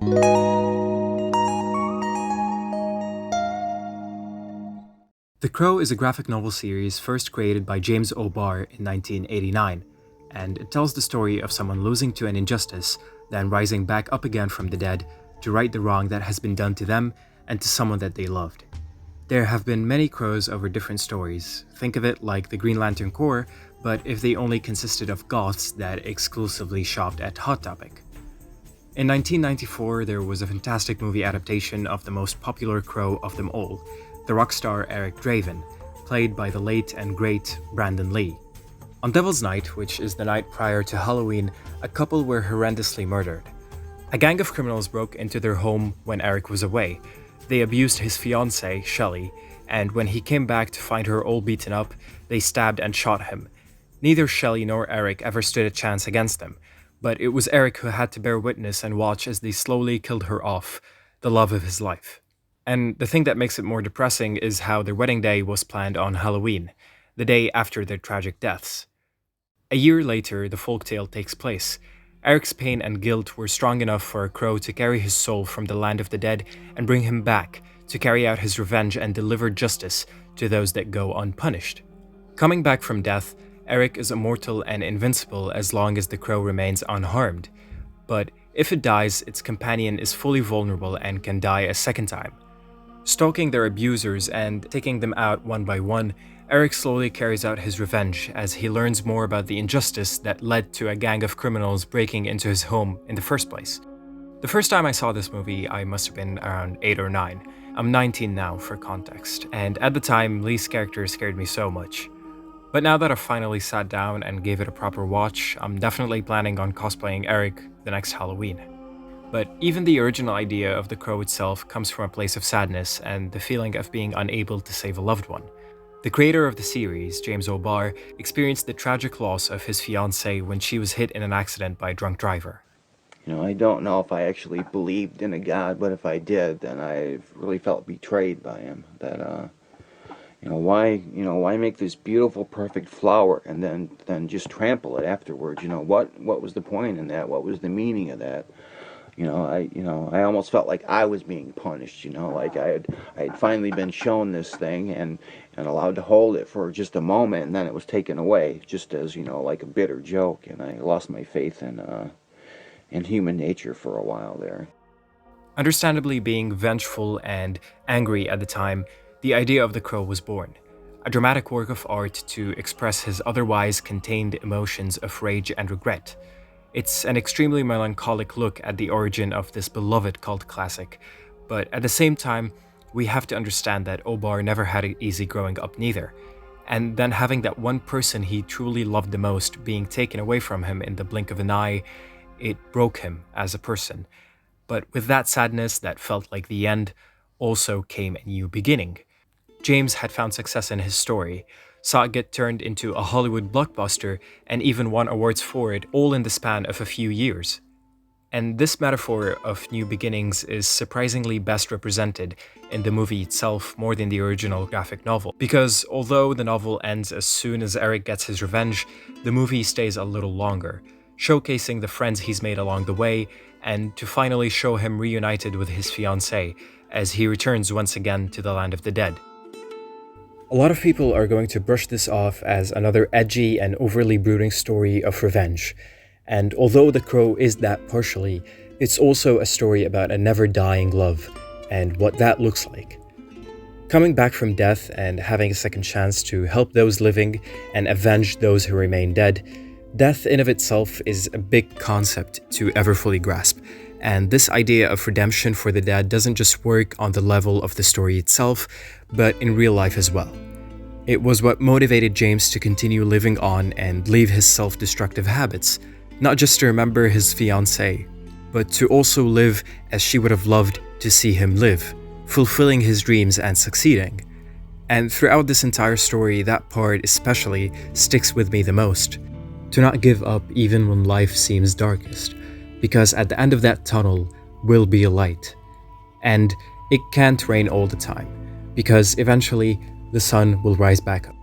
The Crow is a graphic novel series first created by James O'Barr in 1989, and it tells the story of someone losing to an injustice, then rising back up again from the dead to right the wrong that has been done to them and to someone that they loved. There have been many Crows over different stories. Think of it like the Green Lantern Corps, but if they only consisted of goths that exclusively shopped at Hot Topic. In 1994, there was a fantastic movie adaptation of the most popular Crow of them all, the rock star Eric Draven, played by the late and great Brandon Lee. On Devil's Night, which is the night prior to Halloween, a couple were horrendously murdered. A gang of criminals broke into their home when Eric was away. They abused his fiancée, Shelley, and when he came back to find her all beaten up, they stabbed and shot him. Neither Shelley nor Eric ever stood a chance against them, but it was Eric who had to bear witness and watch as they slowly killed her off, the love of his life. And the thing that makes it more depressing is how their wedding day was planned on Halloween, the day after their tragic deaths. A year later, the folktale takes place. Eric's pain and guilt were strong enough for a crow to carry his soul from the land of the dead and bring him back to carry out his revenge and deliver justice to those that go unpunished. Coming back from death, Eric is immortal and invincible as long as the crow remains unharmed. But if it dies, its companion is fully vulnerable and can die a second time. Stalking their abusers and taking them out one by one, Eric slowly carries out his revenge as he learns more about the injustice that led to a gang of criminals breaking into his home in the first place. The first time I saw this movie, I must have been around 8 or 9. I'm 19 now, for context, and at the time, Lee's character scared me so much. But now that I've finally sat down and gave it a proper watch, I'm definitely planning on cosplaying Eric the next Halloween. But even the original idea of the crow itself comes from a place of sadness and the feeling of being unable to save a loved one. The creator of the series, James O'Barr, experienced the tragic loss of his fiancée when she was hit in an accident by a drunk driver. I don't know if I actually believed in a God, but if I did, then I really felt betrayed by him. That, why make this beautiful, perfect flower and then just trample it afterwards? What was the point in that? What was the meaning of that? I almost felt like I was being punished, like I had finally been shown this thing and allowed to hold it for just a moment, and then it was taken away, just as, like a bitter joke, and I lost my faith in human nature for a while there. Understandably being vengeful and angry at the time, the idea of the crow was born. A dramatic work of art to express his otherwise contained emotions of rage and regret. It's an extremely melancholic look at the origin of this beloved cult classic, but at the same time, we have to understand that O'Barr never had it easy growing up neither, and then having that one person he truly loved the most being taken away from him in the blink of an eye, it broke him as a person. But with that sadness that felt like the end, also came a new beginning. James had found success in his story, saw it get turned into a Hollywood blockbuster, and even won awards for it, all in the span of a few years. And this metaphor of new beginnings is surprisingly best represented in the movie itself more than the original graphic novel. Because although the novel ends as soon as Eric gets his revenge, the movie stays a little longer, showcasing the friends he's made along the way, and to finally show him reunited with his fiancée as he returns once again to the land of the dead. A lot of people are going to brush this off as another edgy and overly brooding story of revenge. And although The Crow is that partially, it's also a story about a never-dying love and what that looks like. Coming back from death and having a second chance to help those living and avenge those who remain dead, death in of itself is a big concept to ever fully grasp. And this idea of redemption for the dead doesn't just work on the level of the story itself, but in real life as well. It was what motivated James to continue living on and leave his self-destructive habits, not just to remember his fiancée, but to also live as she would have loved to see him live, fulfilling his dreams and succeeding. And throughout this entire story, that part especially sticks with me the most. To not give up even when life seems darkest, because at the end of that tunnel will be a light. And it can't rain all the time, because eventually the sun will rise back up.